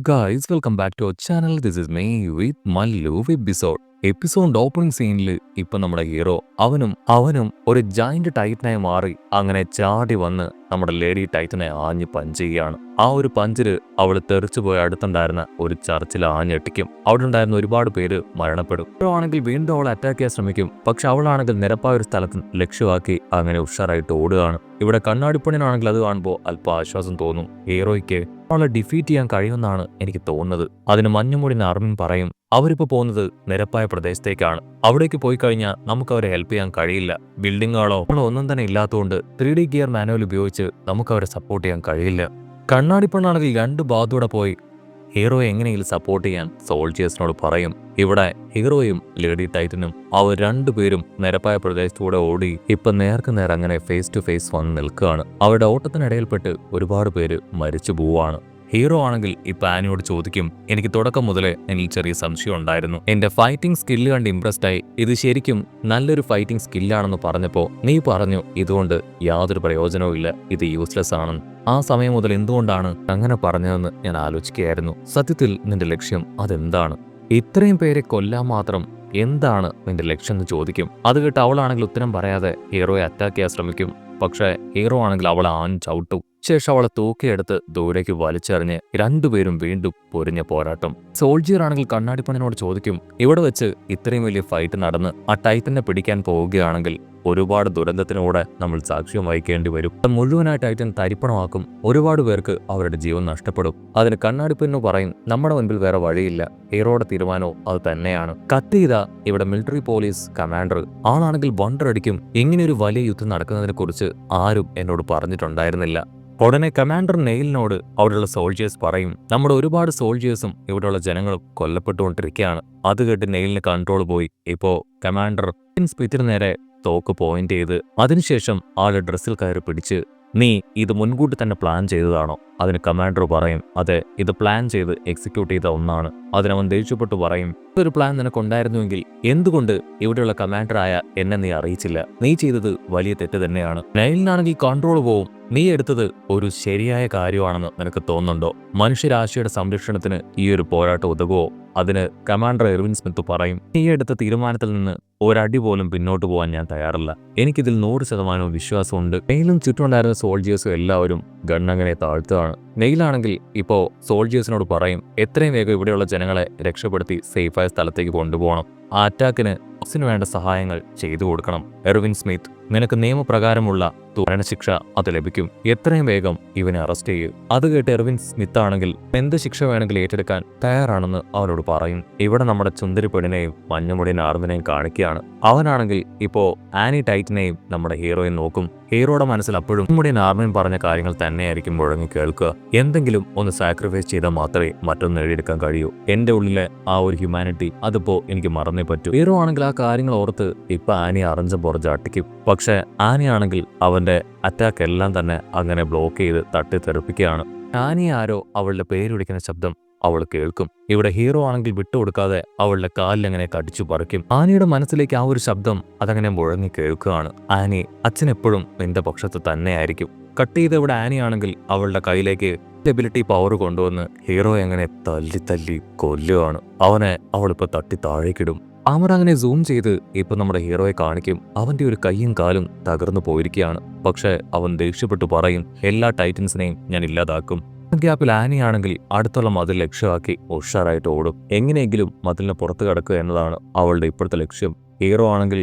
guys, welcome back to our channel. This is me with Mallu episode. Episode opening സീനിൽ ഇപ്പൊ നമ്മുടെ hero അവനും ഒരു ജയന്റ് ടൈറ്റനായി മാറി അങ്ങനെ ചാടി വന്ന് നമ്മുടെ ലേഡി ടൈറ്റനെ ആഞ്ഞ് പഞ്ച് ചെയ്യുകയാണ്. ആ ഒരു പഞ്ചില് അവൾ തെറിച്ചു പോയി അടുത്തുണ്ടായിരുന്ന ഒരു ചർച്ചിൽ ആഞ്ഞെട്ടിക്കും. അവിടെ ഉണ്ടായിരുന്ന ഒരുപാട് പേര് മരണപ്പെടും. ആണെങ്കിൽ വീണ്ടും അവളെ അറ്റാക്ക് ചെയ്യാൻ ശ്രമിക്കും. പക്ഷെ അവളാണെങ്കിൽ നിരപ്പായ ഒരു സ്ഥലത്ത് ലക്ഷ്യമാക്കി അങ്ങനെ ഉഷാറായിട്ട് ഓടുകയാണ്. ഇവിടെ കണ്ണാടിപ്പണിനാണെങ്കിൽ അത് കാണുമ്പോൾ അല്പം ആശ്വാസം തോന്നും. ഹീറോയ്ക്ക് അവളെ ഡിഫീറ്റ് ചെയ്യാൻ കഴിയുമെന്നാണ് എനിക്ക് തോന്നുന്നത്. അതിന് മഞ്ഞുമൂടിന് അർമിൻ പറയും അവരിപ്പോ പോകുന്നത് നിരപ്പായ പ്രദേശത്തേക്കാണ്. അവിടേക്ക് പോയി കഴിഞ്ഞാൽ നമുക്ക് അവരെ ഹെൽപ്പ് ചെയ്യാൻ കഴിയില്ല. ബിൽഡിങ്ങുകളോ ഒന്നും തന്നെ ഇല്ലാത്തതുകൊണ്ട് 3D ഗിയർ മാനുവൽ ഉപയോഗിച്ച് നമുക്ക് അവരെ സപ്പോർട്ട് ചെയ്യാൻ കഴിയില്ല. കണ്ണാടിപ്പണ്ണാണെങ്കിൽ രണ്ട് ഭാഗത്തൂടെ പോയി ഹീറോയെ എങ്ങനെയെങ്കിലും സപ്പോർട്ട് ചെയ്യാൻ സോൾജിയേഴ്സിനോട് പറയും. ഇവിടെ ഹീറോയും ലേഡി ടൈറ്റനും അവർ രണ്ടുപേരും നിരപ്പായ പ്രദേശത്തൂടെ ഓടി ഇപ്പൊ നേർക്ക് നേർ അങ്ങനെ ഫേസ് ടു ഫേസ് വന്ന് നിൽക്കുകയാണ്. അവരുടെ ഓട്ടത്തിനിടയിൽപ്പെട്ട് ഒരുപാട് പേര് മരിച്ചു പോവാണ്. ഹീറോ ആണെങ്കിൽ ഇപ്പൊ ആനിയോട് ചോദിക്കും, എനിക്ക് തുടക്കം മുതലേ എനിക്ക് ചെറിയ സംശയം ഉണ്ടായിരുന്നു. എന്റെ ഫൈറ്റിംഗ് സ്കില്ല് കണ്ട് ഇംപ്രസ്ഡ് ആയി. ഇത് ശരിക്കും നല്ലൊരു ഫൈറ്റിംഗ് സ്കില്ലാണെന്ന് പറഞ്ഞപ്പോ നീ പറഞ്ഞു ഇതുകൊണ്ട് യാതൊരു പ്രയോജനവും ഇല്ല, ഇത് യൂസ്ലെസ് ആണെന്ന്. ആ സമയം മുതൽ എന്തുകൊണ്ടാണ് അങ്ങനെ പറഞ്ഞതെന്ന് ഞാൻ ആലോചിക്കുകയായിരുന്നു. സത്യത്തിൽ നിന്റെ ലക്ഷ്യം അതെന്താണ്? ഇത്രയും പേരെ കൊല്ലാൻ മാത്രം എന്താണ് നിന്റെ ലക്ഷ്യം എന്ന് ചോദിക്കും. അത് കേട്ട് അവളാണെങ്കിൽ ഉത്തരം പറയാതെ ഹീറോയെ അറ്റാക്ക് ചെയ്യാൻ ശ്രമിക്കും. പക്ഷേ ഹീറോ ആണെങ്കിൽ അവളെ ആഞ്ഞ് ചവിട്ടും. ശേഷം അവളെ തൂക്കിയെടുത്ത് ദൂരേക്ക് വലിച്ചെറിഞ്ഞ് രണ്ടുപേരും വീണ്ടും പൊരിഞ്ഞ പോരാട്ടം. സോൾജിയർ ആണെങ്കിൽ കണ്ണാടിപ്പണിനോട് ചോദിക്കും, ഇവിടെ വെച്ച് ഇത്രയും വലിയ ഫൈറ്റ് നടന്ന് ആ ടൈറ്റനെ പിടിക്കാൻ പോവുകയാണെങ്കിൽ ഒരുപാട് ദുരന്തത്തിനൂടെ നമ്മൾ സാക്ഷ്യം വഹിക്കേണ്ടി വരും. മുഴുവനായി ടൈറ്റൻ തരിപ്പണമാക്കും. ഒരുപാട് പേർക്ക് അവരുടെ ജീവൻ നഷ്ടപ്പെടും. അതിന് കണ്ണാടിപ്പന്നു പറയും, നമ്മുടെ മുൻപിൽ വേറെ വഴിയില്ല. ഹീറോയുടെ തീരുമാനവും അത് തന്നെയാണ്. കട്ട് ചെയ്ത ഇവിടെ മിലിറ്ററി പോലീസ് കമാൻഡർ ആളാണെങ്കിൽ വണ്ടറടിക്കും. ഇങ്ങനെയൊരു വലിയ യുദ്ധം നടക്കുന്നതിനെ കുറിച്ച് ആരും എന്നോട് പറഞ്ഞിട്ടുണ്ടായിരുന്നില്ല. ഉടനെ കമാൻഡർ നെയിലിനോട് അവിടെയുള്ള സോൾജിയേഴ്സ് പറയും, നമ്മുടെ ഒരുപാട് സോൾജിയേഴ്സും ഇവിടെയുള്ള ജനങ്ങളും കൊല്ലപ്പെട്ടുകൊണ്ടിരിക്കുകയാണ്. അത് കേട്ട് നെയിലിന് കൺട്രോൾ പോയി. ഇപ്പോ കമാൻഡർ സ്പിറ്റിന് നേരെ തോക്ക് പോയിന്റ് ചെയ്ത് അതിനുശേഷം ആളുടെ ഡ്രസ്സിൽ കയറി പിടിച്ച്, നീ ഇത് മുൻകൂട്ടി തന്നെ പ്ലാൻ ചെയ്തതാണോ? അതിന് കമാൻഡർ പറയും, അതെ, ഇത് പ്ലാൻ ചെയ്ത് എക്സിക്യൂട്ട് ചെയ്ത ഒന്നാണ്. അതിനവൻ ദേഷ്യപ്പെട്ടു പറയും, ഇതൊരു പ്ലാൻ നിനക്കുണ്ടായിരുന്നുവെങ്കിൽ എന്തുകൊണ്ട് ഇവിടെയുള്ള കമാൻഡറായ എന്നെ നീ അറിയിച്ചില്ല? നീ ചെയ്തത് വലിയ തെറ്റ് തന്നെയാണ്. നൈലിനാണെങ്കിൽ കൺട്രോൾ പോവും. നീ എടുത്തത് ഒരു ശരിയായ കാര്യമാണെന്ന് നിനക്ക് തോന്നുന്നുണ്ടോ? മനുഷ്യരാശിയുടെ സംരക്ഷണത്തിന് ഈ ഒരു പോരാട്ടം ഉതകുവോ? അതിന് കമാൻഡർ എർവിൻ സ്മിത്ത് പറയും, നീ എടുത്ത തീരുമാനത്തിൽ നിന്ന് ഒരടി പോലും പിന്നോട്ട് പോകാൻ ഞാൻ തയ്യാറല്ല. എനിക്കിതിൽ 100% വിശ്വാസമുണ്ട്. നെയിലും ചുറ്റുമുണ്ടായിരുന്ന സോൾജിയേഴ്സും എല്ലാവരും ഗണ്ണങ്ങനെ താഴ്ത്തുകയാണ്. നെയിലാണെങ്കിൽ ഇപ്പോ സോൾജിയേഴ്സിനോട് പറയും, എത്രയും വേഗം ഇവിടെയുള്ള ജനങ്ങളെ രക്ഷപ്പെടുത്തി സേഫായ സ്ഥലത്തേക്ക് കൊണ്ടുപോകണം. ആ അറ്റാക്കിന് വേണ്ട സഹായങ്ങൾ ചെയ്തു കൊടുക്കണം. എർവിൻ സ്മിത്ത്, നിനക്ക് നിയമപ്രകാരമുള്ള മരണശിക്ഷ അത് ലഭിക്കും. എത്രയും വേഗം ഇവനെ അറസ്റ്റ് ചെയ്യും. അത് കേട്ട് എർവിൻ സ്മിത്ത് ആണെങ്കിൽ എന്ത് ശിക്ഷ വേണമെങ്കിലും ഏറ്റെടുക്കാൻ തയ്യാറാണെന്ന് അവനോട് പറയും. ഇവിടെ നമ്മുടെ ചുന്ദരി പെണ്ണിനെയും മഞ്ഞമുടിയൻ ആർമിനെയും കാണിക്കുകയാണ്. അവനാണെങ്കിൽ ഇപ്പോ ആനി ടൈറ്റനെയും നമ്മുടെ ഹീറോയെ നോക്കും. ഹീറോയുടെ മനസ്സിൽ അപ്പോഴും മുടിയൻ ആർമിൻ പറഞ്ഞ കാര്യങ്ങൾ തന്നെയായിരിക്കും മുഴങ്ങി കേൾക്കുക. എന്തെങ്കിലും ഒന്ന് സാക്രിഫൈസ് ചെയ്താൽ മാത്രമേ മറ്റൊന്ന് നേടിയെടുക്കാൻ കഴിയൂ. എന്റെ ഉള്ളിലെ ആ ഒരു ഹ്യൂമാനിറ്റി അതിപ്പോ എനിക്ക് മറന്നേ പറ്റൂ. ഹീറോ ആണെങ്കിൽ ആ കാര്യങ്ങൾ ഓർത്ത് ഇപ്പൊ ആനി അറിഞ്ഞ പുറജാട്ടിക്കും. പക്ഷെ ആനിയാണെങ്കിൽ അവന്റെ അറ്റാക്ക് എല്ലാം തന്നെ അങ്ങനെ ബ്ലോക്ക് ചെയ്ത് തട്ടിത്തെറിപ്പിക്കുകയാണ്. ആനി ആരോ അവളുടെ പേര് വിളിക്കുന്ന ശബ്ദം അവൾ കേൾക്കും. ഇവിടെ ഹീറോ ആണെങ്കിൽ വിട്ടുകൊടുക്കാതെ അവളുടെ കാലിലങ്ങനെ കടിച്ചു പറിക്കും. ആനിയുടെ മനസ്സിലേക്ക് ആ ഒരു ശബ്ദം അതങ്ങനെ മുഴങ്ങി കേൾക്കുകയാണ്. ആനി, അച്ഛനെപ്പോഴും നിന്റെ പക്ഷത്ത് തന്നെയായിരിക്കും. കട്ട് ചെയ്ത് ഇവിടെ ആനി ആണെങ്കിൽ അവളുടെ കയ്യിലേക്ക് എബിലിറ്റി പവർ കൊണ്ടുവന്ന് ഹീറോയെ അങ്ങനെ തല്ലി കൊല്ലുകയാണ്. അവനെ അവളിപ്പോ തട്ടി താഴേക്കിടും. അവർ അങ്ങനെ സൂം ചെയ്ത് ഇപ്പൊ നമ്മുടെ ഹീറോയെ കാണിക്കും. അവന്റെ ഒരു കൈയും കാലും തകർന്നു പോയിരിക്കുകയാണ്. പക്ഷെ അവൻ ദേഷ്യപ്പെട്ടു പറയും, എല്ലാ ടൈറ്റൻസിനെയും ഞാൻ ഇല്ലാതാക്കും. ഗ്യാപ്പിൽ ആനിയാണെങ്കിൽ അടുത്തുള്ള മതിൽ ലക്ഷ്യമാക്കി ഉഷാറായിട്ട് ഓടും. എങ്ങനെയെങ്കിലും മതിലിന് പുറത്തു കടക്കുക എന്നതാണ് അവളുടെ ഇപ്പോഴത്തെ ലക്ഷ്യം. ഹീറോ ആണെങ്കിൽ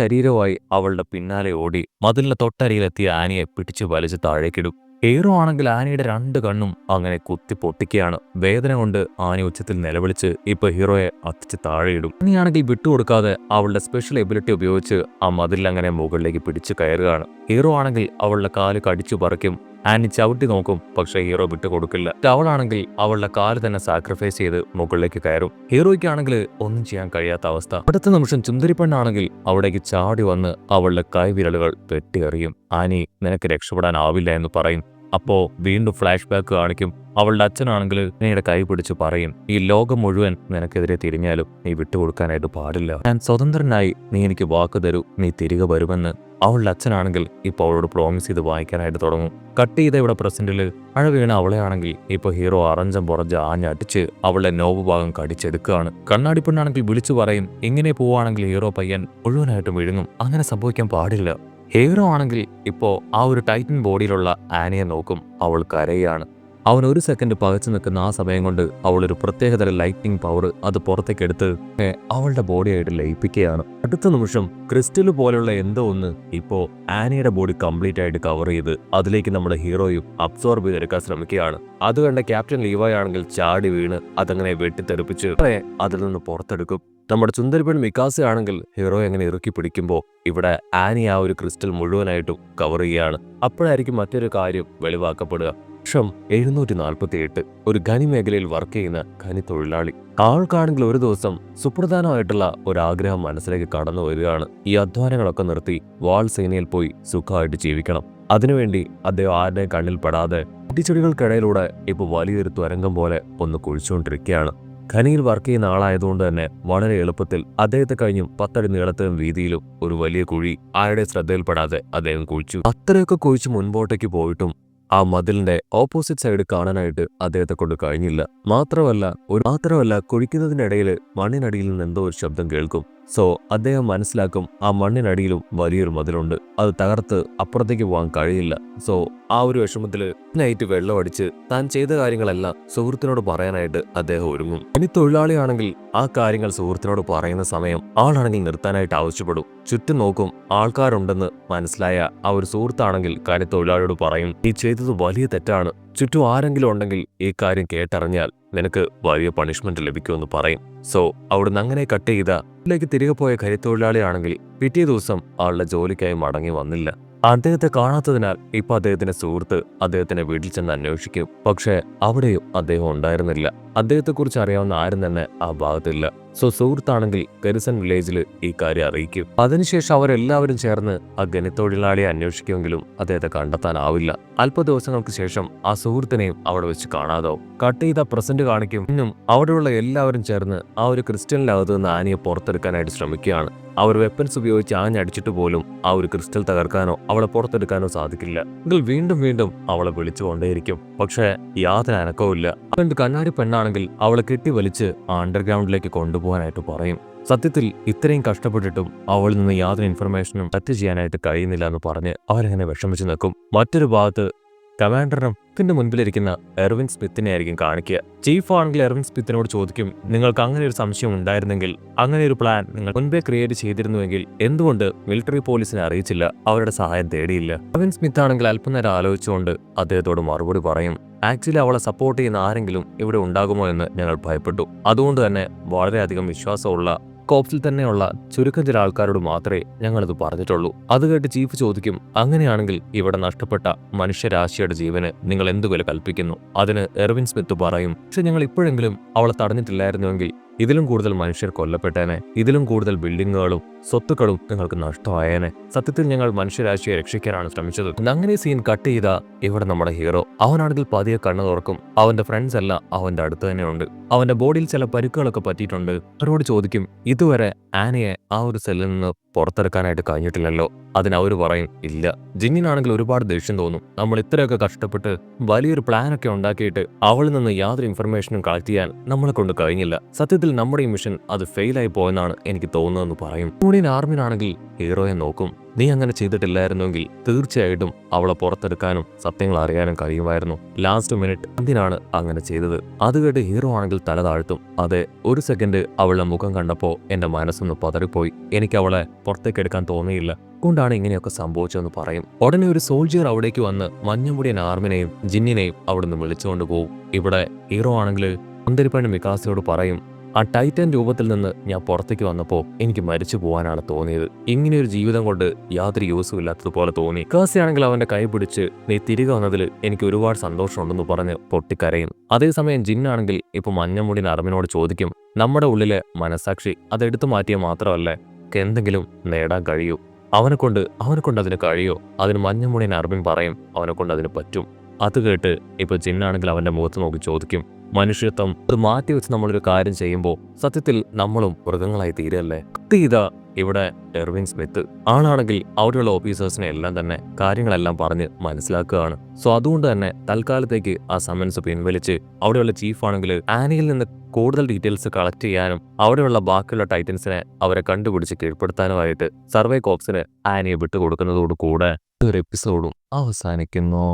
ശരീരവുമായി അവളുടെ പിന്നാലെ ഓടി മതിലിന്റെ തൊട്ടരിയിലെത്തിയ ആനിയെ പിടിച്ചു വലിച്ച് താഴേക്കിടും. ഹീറോ ആണെങ്കിൽ ആനിയുടെ രണ്ട് കണ്ണും അങ്ങനെ കുത്തി പൊട്ടിക്കുകയാണ്. വേദന കൊണ്ട് ആനി ഉച്ചത്തിൽ നിലവിളിച്ച് ഇപ്പൊ ഹീറോയെ അത്തിച്ച് താഴെയിടും. ആനിയാണെങ്കിൽ വിട്ടുകൊടുക്കാതെ അവളുടെ സ്പെഷ്യൽ എബിലിറ്റി ഉപയോഗിച്ച് ആ മതിൽ അങ്ങനെ മുകളിലേക്ക് പിടിച്ചു കയറുകയാണ്. ഹീറോ ആണെങ്കിൽ അവളുടെ കാല് കടിച്ചു പറിക്കും. ആനി ചവിട്ടി നോക്കും, പക്ഷേ ഹീറോ വിട്ടുകൊടുക്കില്ല. അവളാണെങ്കിൽ അവളുടെ കാല് തന്നെ സാക്രിഫൈസ് ചെയ്ത് മുകളിലേക്ക് കയറും. ഹീറോയ്ക്കാണെങ്കിൽ ഒന്നും ചെയ്യാൻ കഴിയാത്ത അവസ്ഥ. അടുത്ത നിമിഷം ചുന്ദരിപ്പെണ്ണാണെങ്കിൽ അവിടേക്ക് ചാടി വന്ന് അവളുടെ കൈവിരലുകൾ വെട്ടിയെറിയും. ആനി, നിനക്ക് രക്ഷപ്പെടാനാവില്ല എന്ന് പറയും. അപ്പോ വീണ്ടും ഫ്ലാഷ് ബാക്ക് കാണിക്കും. അവളുടെ അച്ഛനാണെങ്കിൽ നീയുടെ കൈ പിടിച്ച് പറയും, ഈ ലോകം മുഴുവൻ നിനക്കെതിരെ തിരിഞ്ഞാലും നീ വിട്ടുകൊടുക്കാനായിട്ട് പാടില്ല. ഞാൻ സ്വതന്ത്രനായി നീ എനിക്ക് വാക്ക് തരൂ, നീ തിരികെ വരുമെന്ന്. അവളുടെ അച്ഛനാണെങ്കിൽ ഇപ്പോൾ അവളോട് പ്രോമിസ് ചെയ്ത് വായിക്കാനായിട്ട് തുടങ്ങും. കട്ട് ചെയ്ത ഇവിടെ പ്രസന്റിൽ മഴ വീണ അവളെയാണെങ്കിൽ ഇപ്പോൾ ഹീറോ അറഞ്ചം പുറഞ്ച് ആഞ്ഞടിച്ച് അവളുടെ നോവ് ഭാഗം കടിച്ചെടുക്കുകയാണ്. കണ്ണാടി പെണ്ണാണെങ്കിൽ വിളിച്ചു പറയും ഇങ്ങനെ പോവുകയാണെങ്കിൽ ഹീറോ പയ്യൻ മുഴുവനായിട്ടും വിഴുങ്ങും, അങ്ങനെ സംഭവിക്കാൻ പാടില്ല. ഹീറോ ആണെങ്കിൽ ഇപ്പോൾ ആ ഒരു ടൈറ്റൻ ബോഡിയിലുള്ള ആനയെ നോക്കും, അവൾ കരയാണ്. അവൻ ഒരു സെക്കൻഡ് പകച്ചു നിൽക്കുന്ന ആ സമയം കൊണ്ട് അവളൊരു പ്രത്യേകതരം ലൈറ്റിംഗ് പവർ അത് പുറത്തേക്ക് എടുത്ത് അവളുടെ ബോഡിയായിട്ട് ലയിപ്പിക്കുകയാണ്. അടുത്ത നിമിഷം ക്രിസ്റ്റൽ പോലെയുള്ള എന്തോ ഒന്ന് ഇപ്പോൾ ആനയുടെ ബോഡി കംപ്ലീറ്റ് ആയിട്ട് കവർ ചെയ്ത് അതിലേക്ക് നമ്മുടെ ഹീറോയും അബ്സോർബ് ചെയ്തെടുക്കാൻ ശ്രമിക്കുകയാണ്. അത് കണ്ട ക്യാപ്റ്റൻ ലീവായ് ആണെങ്കിൽ ചാടി വീണ് അതങ്ങനെ വെട്ടിത്തെറിപ്പിച്ച് അതിൽ നിന്ന് പുറത്തെടുക്കും. നമ്മുടെ സുന്ദരിപ്പൻ മിക്കാസ ആണെങ്കിൽ ഹീറോ എങ്ങനെ ഇറുക്കി പിടിക്കുമ്പോൾ ഇവിടെ ആനി ആ ഒരു ക്രിസ്റ്റൽ മുഴുവനായിട്ടും കവർ ചെയ്യുകയാണ്. അപ്പോഴായിരിക്കും മറ്റൊരു കാര്യം വെളിവാക്കപ്പെടുക. വർഷം 748 ഒരു ഖനി മേഖലയിൽ വർക്ക് ചെയ്യുന്ന ഖനി തൊഴിലാളി. ആൾക്കാണെങ്കിൽ ഒരു ദിവസം സുപ്രധാനമായിട്ടുള്ള ഒരാഗ്രഹം മനസ്സിലേക്ക് കടന്നു വരികയാണ്. ഈ അധ്വാനങ്ങളൊക്കെ നിർത്തി വാൾ സേനയിൽ പോയി സുഖമായിട്ട് ജീവിക്കണം. അതിനുവേണ്ടി അദ്ദേഹം ആരുടെ കണ്ണിൽ പെടാതെ കുറ്റിച്ചെടികൾക്കിടയിലൂടെ ഇപ്പോൾ വലിയൊരു തുരങ്കം പോലെ ഒന്ന് കുഴിച്ചുകൊണ്ടിരിക്കുകയാണ്. ഖനിയിൽ വർക്ക് ചെയ്യുന്ന ആളായതുകൊണ്ട് തന്നെ വളരെ എളുപ്പത്തിൽ അദ്ദേഹത്തെ കഴിഞ്ഞും 10 അടി നീളത്തിലും വീതിയിലും ഒരു വലിയ കുഴി ആരുടെ ശ്രദ്ധയിൽപ്പെടാതെ അദ്ദേഹം കുഴിച്ചു. അത്രയൊക്കെ കുഴിച്ച് മുൻപോട്ടേക്ക് പോയിട്ടും ആ മതിലിന്റെ ഓപ്പോസിറ്റ് സൈഡ് കാണാനായിട്ട് അദ്ദേഹത്തെ കൊണ്ട് കഴിഞ്ഞില്ല. മാത്രമല്ല കുഴിക്കുന്നതിനിടയിൽ മണ്ണിനടിയിൽ നിന്ന് എന്തോ ഒരു ശബ്ദം കേൾക്കും. സോ അദ്ദേഹം മനസ്സിലാക്കും ആ മണ്ണിനടിയിലും വലിയൊരു മതിലുണ്ട്, അത് തകർത്ത് അപ്പുറത്തേക്ക് പോകാൻ കഴിയില്ല. സോ ആ ഒരു വിഷമത്തിൽ നൈറ്റ് വെള്ളം അടിച്ച് താൻ ചെയ്ത കാര്യങ്ങളെല്ലാം സുഹൃത്തിനോട് പറയാനായിട്ട് അദ്ദേഹം ഒരുങ്ങും. ഇനി തൊഴിലാളിയാണെങ്കിൽ ആ കാര്യങ്ങൾ സുഹൃത്തിനോട് പറയുന്ന സമയം ആളാണെങ്കിൽ നിർത്താനായിട്ട് ആവശ്യപ്പെടും. ചുറ്റും നോക്കും, ആൾക്കാരുണ്ടെന്ന് മനസ്സിലായ ആ ഒരു സുഹൃത്താണെങ്കിൽ കാര്യം തൊഴിലാളിയോട് പറയും, നീ ചെയ്തത് വലിയ തെറ്റാണ്, ചുറ്റും ആരെങ്കിലും ഉണ്ടെങ്കിൽ ഈ കാര്യം കേട്ടറിഞ്ഞാൽ നിനക്ക് വലിയ പണിഷ്മെന്റ് ലഭിക്കുമെന്ന് പറയും. സോ അവിടുന്ന് അങ്ങനെ കട്ട് ചെയ്ത ഇതിലേക്ക് തിരികെ പോയ കരിത്തൊഴിലാളിയാണെങ്കിൽ പിറ്റേ ദിവസം ആളുടെ ജോലിക്കായി മടങ്ങി വന്നില്ല. അദ്ദേഹത്തെ കാണാത്തതിനാൽ ഇപ്പൊ അദ്ദേഹത്തിന്റെ സുഹൃത്ത് അദ്ദേഹത്തിന്റെ വീട്ടിൽ ചെന്ന് അന്വേഷിക്കും. പക്ഷെ അവിടെയും അദ്ദേഹം ഉണ്ടായിരുന്നില്ല. അദ്ദേഹത്തെക്കുറിച്ച് അറിയാവുന്ന ആരും തന്നെ ആ ഭാഗത്തില്ല. സോ സുഹൃത്താണെങ്കിൽ ഗരിസൺ വില്ലേജിൽ ഈ കാര്യം അറിയിക്കും. അതിനുശേഷം അവരെല്ലാവരും ചേർന്ന് ആ ഖനിത്തൊഴിലാളിയെ അന്വേഷിക്കുമെങ്കിലും അദ്ദേഹത്തെ കണ്ടെത്താനാവില്ല. അല്പ ദിവസങ്ങൾക്ക് ശേഷം ആ സുഹൃത്തിനെയും അവിടെ വെച്ച് കാണാതാവും. കട്ട് ചെയ്ത പ്രസന്റ് കാണിക്കും. ഇന്നും അവിടെയുള്ള എല്ലാവരും ചേർന്ന് ആ ഒരു ക്രിസ്റ്റലിനകത്ത് നിന്ന് ആനിയെ പുറത്തെടുക്കാനായിട്ട് ശ്രമിക്കുകയാണ്. അവർ വെപ്പൻസ് ഉപയോഗിച്ച് ആഞ്ഞടിച്ചിട്ട് പോലും ആ ഒരു ക്രിസ്റ്റൽ തകർക്കാനോ അവളെ പുറത്തെടുക്കാനോ സാധിക്കില്ല. എങ്കിൽ വീണ്ടും അവളെ വിളിച്ചുകൊണ്ടേയിരിക്കും. പക്ഷേ യാതൊരു അനക്കവുമില്ല. അതുകൊണ്ട് കണ്ണാടി പെണ്ണാണെങ്കിൽ അവളെ കെട്ടി വലിച്ച് അണ്ടർഗ്രൗണ്ടിലേക്ക് കൊണ്ടുപോകാനായിട്ട് പറയും. സത്യത്തിൽ ഇത്രയും കഷ്ടപ്പെട്ടിട്ടും അവളിൽ നിന്ന് യാതൊരു ഇൻഫർമേഷനും ടച്ച് ചെയ്യാനായിട്ട് കഴിയുന്നില്ല എന്ന് പറഞ്ഞ് അവരങ്ങനെ വിഷമിച്ച് നിൽക്കും. മറ്റൊരു ഭാഗത്ത് കമാൻഡറിനും ഇതിന്റെ മുൻപിലിരിക്കുന്ന എർവിൻ സ്മിത്തിനെ ആയിരിക്കും കാണിക്കുക. ചീഫ് ആണെങ്കിൽ എർവിൻ സ്മിത്തിനോട് ചോദിക്കും, നിങ്ങൾക്ക് അങ്ങനെ ഒരു സംശയം ഉണ്ടായിരുന്നെങ്കിൽ, അങ്ങനെ ഒരു പ്ലാൻ നിങ്ങൾ മുൻപേ ക്രിയേറ്റ് ചെയ്തിരുന്നുവെങ്കിൽ എന്തുകൊണ്ട് മിലിറ്ററി പോലീസിനെ അറിയിച്ചില്ല, അവരുടെ സഹായം തേടിയില്ല? എർവിൻ സ്മിത്ത് ആണെങ്കിൽ അല്പനേരം ആലോചിച്ചുകൊണ്ട് അദ്ദേഹത്തോട് മറുപടി പറയും, ആക്ച്വലി അവളെ സപ്പോർട്ട് ചെയ്യുന്ന ആരെങ്കിലും ഇവിടെ ഉണ്ടാകുമോ എന്ന് ഞങ്ങൾ ഭയപ്പെട്ടു. അതുകൊണ്ട് തന്നെ വളരെയധികം വിശ്വാസമുള്ള കോപ്സിൽ തന്നെയുള്ള ചുരുക്കം ചില ആൾക്കാരോട് മാത്രമേ ഞങ്ങളിത് പറഞ്ഞിട്ടുള്ളൂ. അത് കേട്ട് ചീഫ് ചോദിക്കും, അങ്ങനെയാണെങ്കിൽ ഇവിടെ നഷ്ടപ്പെട്ട മനുഷ്യരാശിയുടെ ജീവന് നിങ്ങൾ എന്തു വില കൽപ്പിക്കുന്നു? അതിന് എർവിൻ സ്മിത്ത് പറയും, പക്ഷെ ഞങ്ങൾ ഇപ്പോഴെങ്കിലും അവളെ തടഞ്ഞിട്ടില്ലായിരുന്നുവെങ്കിൽ ഇതിലും കൂടുതൽ മനുഷ്യർ കൊല്ലപ്പെട്ടേനെ, ഇതിലും കൂടുതൽ ബിൽഡിങ്ങുകളും സ്വത്തുക്കളും നിങ്ങൾക്ക് നഷ്ടമായേനെ. സത്യത്തിൽ ഞങ്ങൾ മനുഷ്യരാശിയെ രക്ഷിക്കാനാണ് ശ്രമിച്ചത്. അങ്ങനെ സീൻ കട്ട് ചെയ്ത ഇവിടെ നമ്മുടെ ഹീറോ അവനാണെങ്കിൽ പതിയെ കണ്ണു തുറക്കും. അവന്റെ ഫ്രണ്ട്സ് എല്ലാം അവന്റെ അടുത്ത് തന്നെ ഉണ്ട്. അവന്റെ ബോഡിയിൽ ചില പരിക്കുകളൊക്കെ പറ്റിയിട്ടുണ്ട്. അവരോട് ചോദിക്കും, ഇതുവരെ ആനയെ ആ ഒരു സെല്ലിൽ നിന്ന് പുറത്തെടുക്കാനായിട്ട് കഴിഞ്ഞിട്ടില്ലല്ലോ? അതിന് അവര് പറയും, ഇല്ല. ജിന്നിനാണെങ്കിൽ ഒരുപാട് ദേഷ്യം തോന്നും. നമ്മൾ ഇത്രയൊക്കെ കഷ്ടപ്പെട്ട് വലിയൊരു പ്ലാനൊക്കെ ഉണ്ടാക്കിയിട്ട് അവളിൽ നിന്ന് യാതൊരു ഇൻഫർമേഷനും കളക്ട് ചെയ്യാൻ നമ്മളെ കൊണ്ട് കഴിഞ്ഞില്ല. സത്യത്തിൽ നമ്മുടെ ഈ മിഷൻ അത് ഫെയിലായി പോയെന്നാണ് എനിക്ക് തോന്നുന്നതെന്ന് പറയും. യൂണിയൻ ആർമിനാണെങ്കിൽ ഹീറോയെ നോക്കും, നീ അങ്ങനെ ചെയ്തിട്ടില്ലായിരുന്നെങ്കിൽ തീർച്ചയായിട്ടും അവളെ പുറത്തെടുക്കാനും സത്യങ്ങൾ അറിയാനും കഴിയുമായിരുന്നു. ലാസ്റ്റ് മിനിറ്റ് എന്തിനാണ് അങ്ങനെ ചെയ്തത്? അത് കേട്ട് ഹീറോ ആണെങ്കിൽ തല താഴ്ത്തും. അതെ, ഒരു സെക്കൻഡ് അവളുടെ മുഖം കണ്ടപ്പോൾ എന്റെ മനസ്സൊന്ന് പതറിപ്പോയി. എനിക്ക് അവളെ പുറത്തേക്ക് എടുക്കാൻ തോന്നിയില്ല, കൊണ്ടാണ് ഇങ്ങനെയൊക്കെ സംഭവിച്ചതെന്ന് പറയും. ഉടനെ ഒരു സോൾജിയർ അവിടേക്ക് വന്ന് മഞ്ഞമുടിയൻ ആർമിനെയും ജിന്നിനെയും അവിടുന്ന് വിളിച്ചുകൊണ്ട് പോകും. ഇവിടെ ഹീറോ ആണെങ്കിൽ സുന്ദരിപ്പണ്ണ മിക്കാസയോട് പറയും, ആ ടൈറ്റൻ രൂപത്തിൽ നിന്ന് ഞാൻ പുറത്തേക്ക് വന്നപ്പോൾ എനിക്ക് മരിച്ചു പോകാനാണ് തോന്നിയത്. ഇങ്ങനെയൊരു ജീവിതം കൊണ്ട് യാതൊരു യൂസും ഇല്ലാത്തതുപോലെ തോന്നി. കാസിയാണെങ്കിൽ അവന്റെ കൈ പിടിച്ച്, നീ തിരികെ വന്നതിൽ എനിക്ക് ഒരുപാട് സന്തോഷമുണ്ടെന്ന് പറഞ്ഞ് പൊട്ടിക്കരയും. അതേസമയം ജിന്നാണെങ്കിൽ ഇപ്പൊ മഞ്ഞമുടിയൻ ആർമിനോട് ചോദിക്കും, നമ്മുടെ ഉള്ളിലെ മനസാക്ഷി അതെടുത്തു മാറ്റിയാൽ മാത്രമല്ലേ എന്തെങ്കിലും നേടാൻ കഴിയൂ? അവനെ കൊണ്ട് അതിന് കഴിയോ? അതിന് മഞ്ഞമുടിയൻ അർബിൻ പറയും, അവനെ കൊണ്ട് അതിന് പറ്റും. അത് കേട്ട് ഇപ്പൊ ജിന്നാണെങ്കിൽ അവന്റെ മുഖത്ത് നോക്കി ചോദിക്കും, മനുഷ്യത്വം അത് മാറ്റിവെച്ച് നമ്മളൊരു കാര്യം ചെയ്യുമ്പോൾ സത്യത്തിൽ നമ്മളും മൃഗങ്ങളായി തീരല്ലേ? കത്ത് ചെയ്ത ഇവിടെ ഡെർവിൻ സ്മിത്ത്. ആളാണെങ്കിൽ അവിടെയുള്ള ഓഫീസേഴ്സിനെ എല്ലാം തന്നെ കാര്യങ്ങളെല്ലാം പറഞ്ഞ് മനസ്സിലാക്കുകയാണ്. സോ അതുകൊണ്ട് തന്നെ തൽക്കാലത്തേക്ക് ആ സമൻസ് പിൻവലിച്ച് അവിടെയുള്ള ചീഫ് ആണെങ്കിൽ ആനിയിൽ നിന്ന് കൂടുതൽ ഡീറ്റെയിൽസ് കളക്ട് ചെയ്യാനും അവിടെയുള്ള ബാക്കിയുള്ള ടൈറ്റൻസിനെ അവരെ കണ്ടുപിടിച്ച് കീഴ്പ്പെടുത്താനുമായിട്ട് സർവേ കോപ്സിന് ആനിയെ വിട്ടുകൊടുക്കുന്നതോടുകൂടെ ഒരു എപ്പിസോഡും അവസാനിക്കുന്നു.